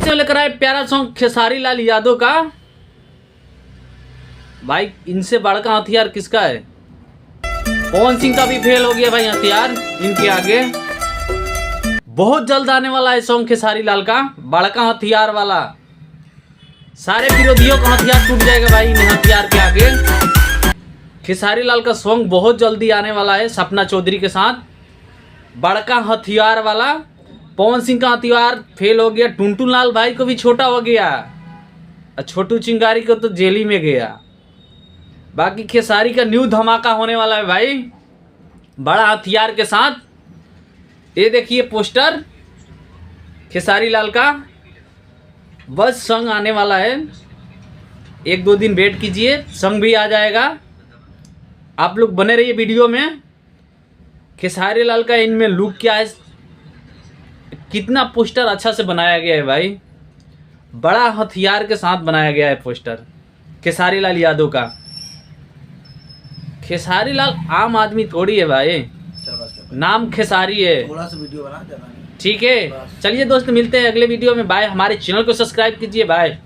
से लेकर आए प्यारा सॉन्ग खेसारी लाल यादव का। भाई इनसे बड़का हथियार किसका है? पवन सिंह का भी फेल हो गया भाई हथियार इनके आगे। बहुत जल्द आने वाला है सॉन्ग खेसारी लाल का, बड़का हथियार वाला। सारे विरोधियों का हथियार टूट जाएगा भाई इन हथियार के आगे। खेसारी लाल का सॉन्ग बहुत जल्दी आने वाला है सपना चौधरी के साथ, बड़का हथियार वाला। पवन सिंह का हथियार फेल हो गया, टुनटुन लाल भाई को भी छोटा हो गया, छोटू चिंगारी को तो जेल ही में गया। बाकी खेसारी का न्यू धमाका होने वाला है भाई, बड़ा हथियार के साथ। ये देखिए पोस्टर खेसारी लाल का, बस सॉन्ग आने वाला है। 1-2 दिन वेट कीजिए, सॉन्ग भी आ जाएगा। आप लोग बने रहिए वीडियो में। खेसारी लाल का इनमें लुक क्या है, कितना पोस्टर अच्छा से बनाया गया है भाई, बड़ा हथियार के साथ बनाया गया है पोस्टर खेसारी लाल यादव का। खेसारी लाल आम आदमी थोड़ी है भाई, नाम खेसारी है। थोड़ा सा वीडियो बना देना। ठीक है, चलिए दोस्त मिलते हैं अगले वीडियो में। बाय। हमारे चैनल को सब्सक्राइब कीजिए। बाय।